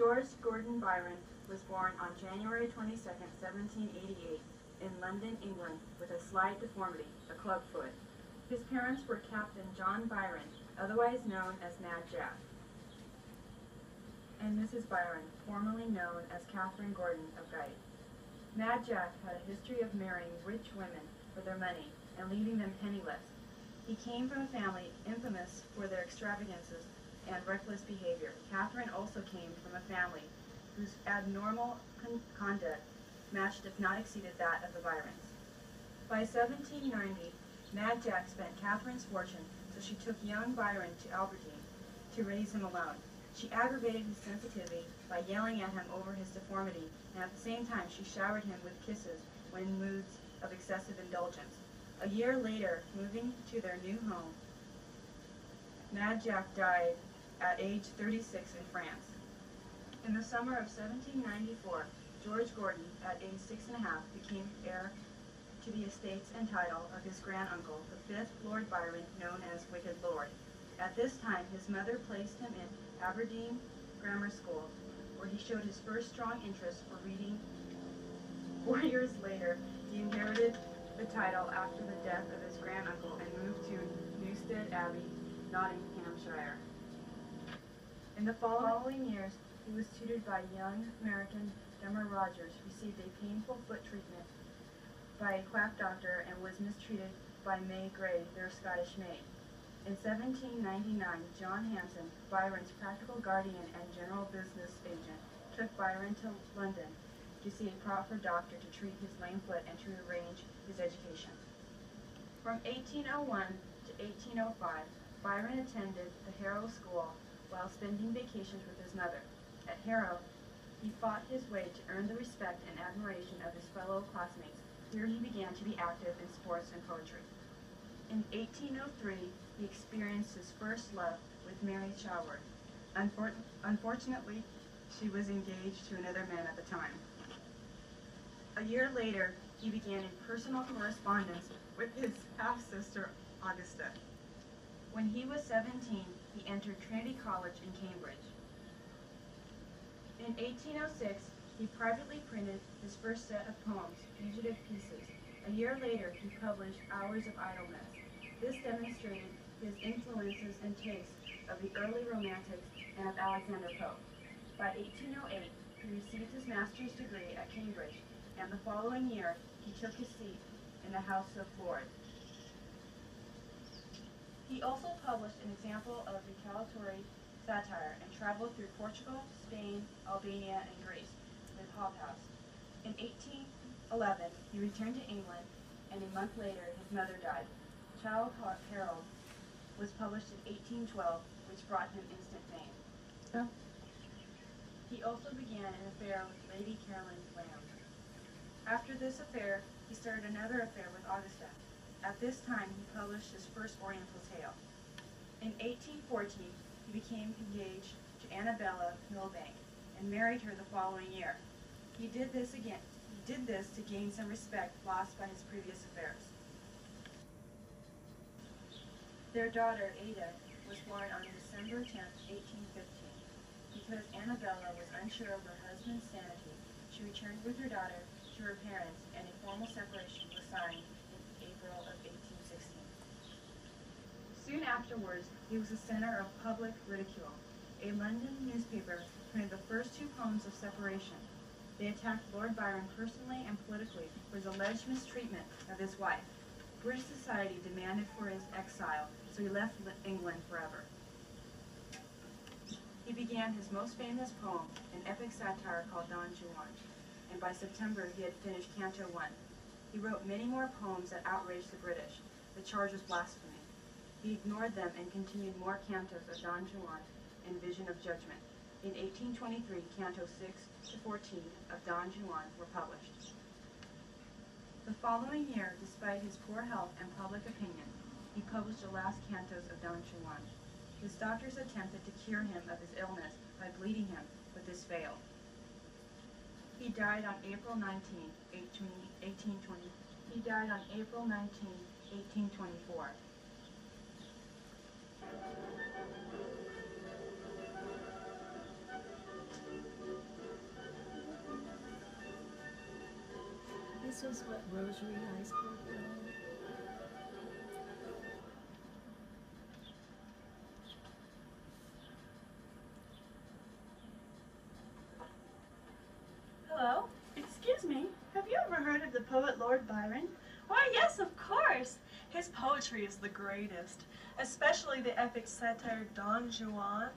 George Gordon Byron was born on January 22, 1788, in London, England, with a slight deformity, a clubfoot. His parents were Captain John Byron, otherwise known as Mad Jack, and Mrs. Byron, formerly known as Catherine Gordon of Guyte. Mad Jack had a history of marrying rich women for their money and leaving them penniless. He came from a family infamous for their extravagances and reckless behavior. Catherine also came from a family whose abnormal conduct matched if not exceeded that of the Byrons. By 1790, Mad Jack spent Catherine's fortune, so she took young Byron to Aberdeen to raise him alone. She aggravated his sensitivity by yelling at him over his deformity, and at the same time she showered him with kisses when in moods of excessive indulgence. A year later, moving to their new home, Mad Jack died at age 36 in France. In the summer of 1794, George Gordon, at age 6½, became heir to the estates and title of his granduncle, the 5th Lord Byron, known as Wicked Lord. At this time, his mother placed him in Aberdeen Grammar School, where he showed his first strong interest for reading. 4 years later, he inherited the title after the death of his granduncle and moved to Newstead Abbey, Nottinghamshire. In the following years, he was tutored by young American Dummer Rogers, received a painful foot treatment by a quack doctor, and was mistreated by May Gray, their Scottish maid. In 1799, John Hanson, Byron's practical guardian and general business agent, took Byron to London to see a proper doctor to treat his lame foot and to arrange his education. From 1801 to 1805, Byron attended the Harrow School while spending vacations with his mother. At Harrow, he fought his way to earn the respect and admiration of his fellow classmates. Here he began to be active in sports and poetry. In 1803, he experienced his first love with Mary Chaworth. Unfortunately, she was engaged to another man at the time. A year later, he began a personal correspondence with his half-sister, Augusta. When he was 17, he entered Trinity College in Cambridge. In 1806, he privately printed his first set of poems, Fugitive Pieces. A year later, he published Hours of Idleness. This demonstrated his influences and tastes of the early Romantics and of Alexander Pope. By 1808, he received his master's degree at Cambridge, and the following year, he took his seat in the House of Lords. He also published an example of retaliatory satire and traveled through Portugal, Spain, Albania, and Greece with Hobhouse. In 1811, he returned to England, and a month later, his mother died. Childe Harold was published in 1812, which brought him instant fame. Oh. He also began an affair with Lady Caroline Lamb. After this affair, he started another affair with Augusta. At this time, he published his first Oriental tale. In 1814, he became engaged to Annabella Milbank and married her the following year. He did this to gain some respect lost by his previous affairs. Their daughter, Ada, was born on December 10, 1815. Because Annabella was unsure of her husband's sanity, she returned with her daughter to her parents, and a formal separation was signed in April of 1816. Soon afterwards, he was the center of public ridicule. A London newspaper printed the first 2 poems of separation. They attacked Lord Byron personally and politically for his alleged mistreatment of his wife. British society demanded for his exile, so he left England forever. He began his most famous poem, an epic satire called Don Juan, and by September he had finished Canto 1. He wrote many more poems that outraged the British. The charge was blasphemy. He ignored them and continued more cantos of Don Juan and Vision of Judgment. In 1823, Canto 6 to 14 of Don Juan were published. The following year, despite his poor health and public opinion, he published the last cantos of Don Juan. His doctors attempted to cure him of his illness by bleeding him, but this failed. He died on April 19, 1824. This is what Rosary High School did. Hello? Excuse me, have you ever heard of the poet Lord Byron? Why, yes, of course. His poetry is the greatest, especially the epic satire Don Juan.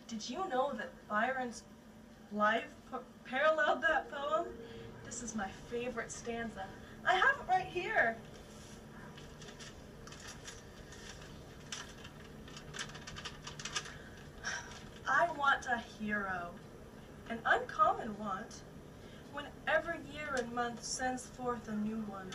Did you know that Byron's life paralleled that poem? This is my favorite stanza. I have it right here. I want a hero, an uncommon want, when every year and month sends forth a new one,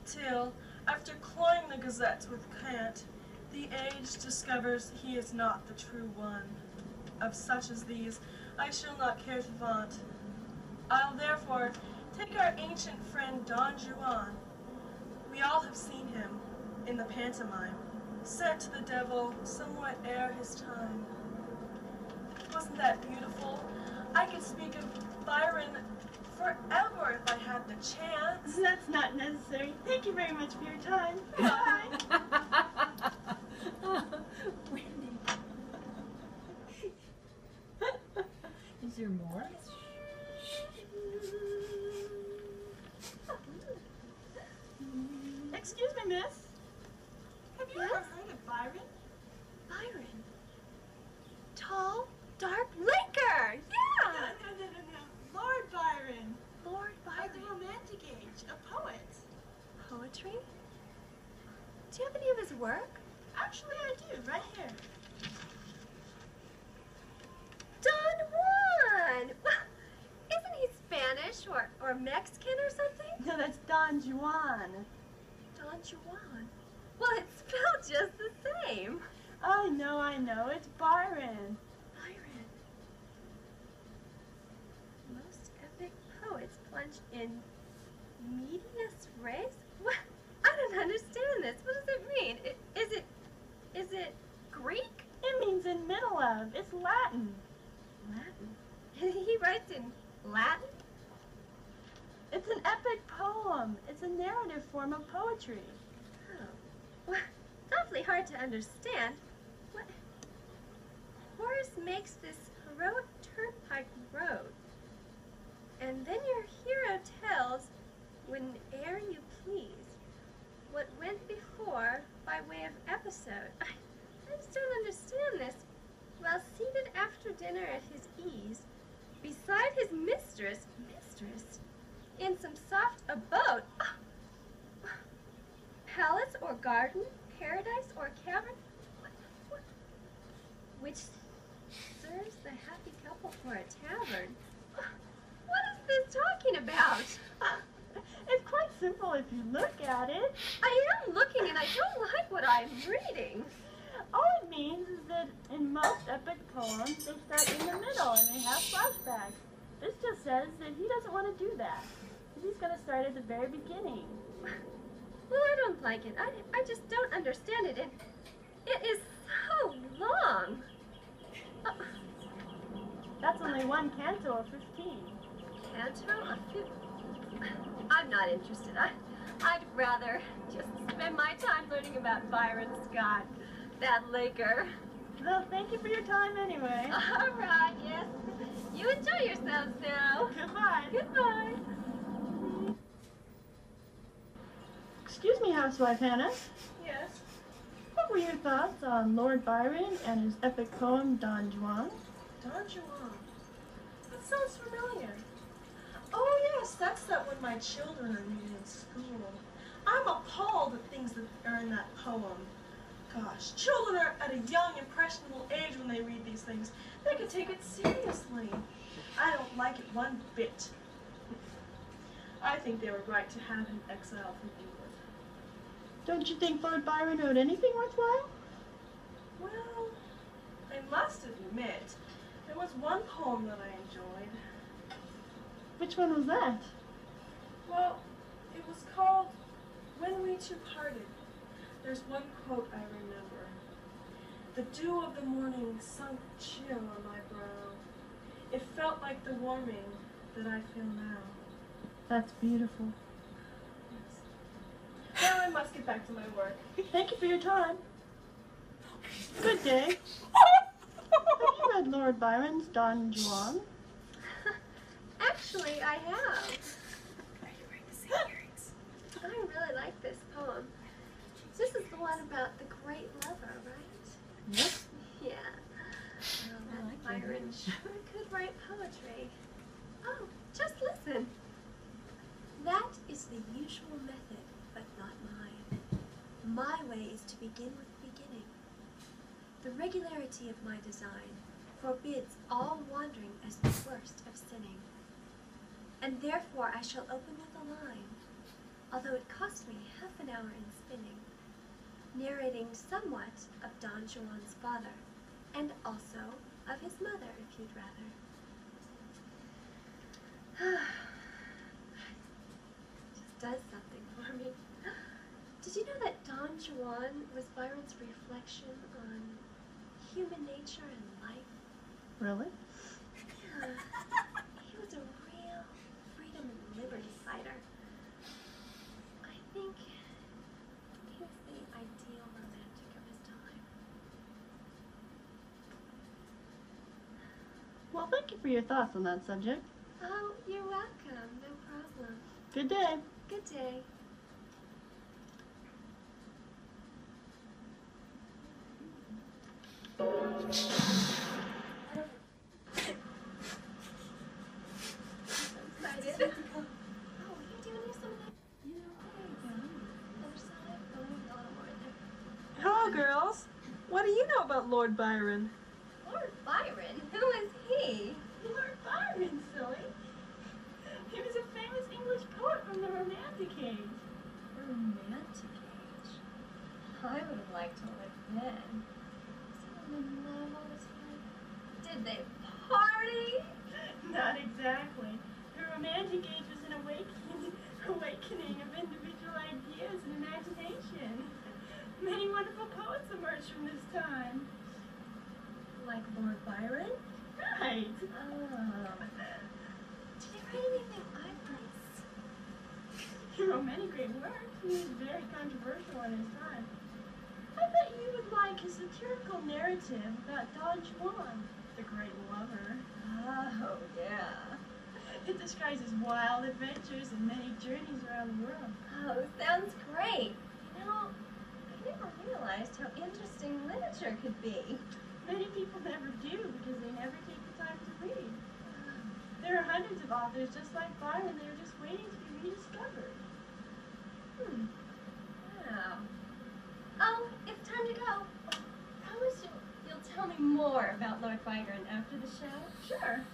till, after cloying the gazettes with cant, the age discovers he is not the true one. Of such as these, I shall not care to vaunt. I'll therefore take our ancient friend Don Juan. We all have seen him, in the pantomime, sent to the devil somewhat ere his time. Wasn't that beautiful? I could speak of Byron forever if I had the chance. That's not necessary. Thank you very much for your time. Bye. Wendy. Is there more? Excuse me, miss. Have you ever heard of Byron? Byron. Tall, dark, Laker! Yeah! No. Lord Byron. Lord Byron. Of the Romantic Age, a poet. Poetry? Do you have any of his work? Actually, I do, right here. Don Juan! Isn't he Spanish or Mexican or something? No, that's Don Juan. Don Juan? Well, it's spelled just the same. I know. It's Byron. Byron. Most epic poets plunge in medias res? What? I don't understand this. What does it mean? Is it Greek? It means in middle of. It's Latin. Latin? He writes in Latin? It's an epic poem. It's a narrative form of poetry. Oh. Well, it's awfully hard to understand. What? Horace makes this heroic turnpike road. And then your hero tells, whene'er you please, what went before by way of episode. I just don't understand this. While seated after dinner at his ease, beside his mistress, in some soft abode, palace or garden, paradise or cavern, which serves the happy couple for a tavern. What is this talking about? It's quite simple if you look at it. I am looking and I don't like what I'm reading. All it means is that in most epic poems, they start in the middle and they have flashbacks. This just says that he doesn't want to do that. He's going to start at the very beginning. Well, I don't like it. I just don't understand it. It is so long. That's only one canto of 15. Canto of 15? I'm not interested. I'd rather just spend my time learning about Byron Scott, that Laker. Well, thank you for your time anyway. All right, yes. You enjoy yourselves now. Goodbye. Goodbye. Excuse me, housewife Hannah. Yes. What were your thoughts on Lord Byron and his epic poem, Don Juan? Don Juan. That sounds familiar. Oh yes, that's that one my children are reading in school. I'm appalled at things that are in that poem. Gosh, children are at a young, impressionable age when they read these things. They can take it seriously. I don't like it one bit. I think they were right to have him exiled from England. Don't you think Lord Byron wrote anything worthwhile? Well, I must admit, there was one poem that I enjoyed. Which one was that? Well, it was called When We Two Parted. There's one quote I remember. The dew of the morning sunk chill on my brow. It felt like the warming that I feel now. That's beautiful. get back to my work. Thank you for your time. Good day. Have you read Lord Byron's Don Juan? Actually, I have. Are you wearing the same earrings? I really like this poem. This is the one about the great lover, right? Yep. Yeah. I Well, like that your Byron sure could write poetry. Oh, just listen. That is the usual method, but not mine. My way is to begin with the beginning. The regularity of my design forbids all wandering as the worst of sinning. And therefore I shall open with a line, although it cost me half an hour in spinning, narrating somewhat of Don Juan's father, and also of his mother, if you'd rather. Just does something for me. Did you know that Don Juan was Byron's reflection on human nature and life? Really? Yeah. He was a real freedom and liberty fighter. I think he was the ideal romantic of his time. Well, thank you for your thoughts on that subject. Oh, you're welcome. No problem. Good day. Good day. Excited. Oh, you doing here some of that? You know, other side? Oh, a little more in there. Hello, girls. What do you know about Lord Byron? Lord Byron? Who is he? Lord Byron, silly. He was a famous English poet from the Romantic Age. The romantic age. I would have liked to live then. Was everyone in love all the time? Did they party? Not exactly. The Romantic Age was an awakening of individual ideas and imagination. Many wonderful poets emerged from this time. Like Lord Byron? Right. Oh. Did he write anything I liked? He wrote many great works. He was very controversial in his time. I bet you would like his satirical narrative about Don Juan, the great lover. Oh, yeah. It describes his wild adventures and many journeys around the world. Oh, sounds great. You know, I never realized how interesting literature could be. Many people never do because they never take the time to read. There are hundreds of authors just like Byron. They're just waiting to be rediscovered. Wow. Oh, it's time to go. Promise you'll tell me more about Lord Byron after the show? Sure.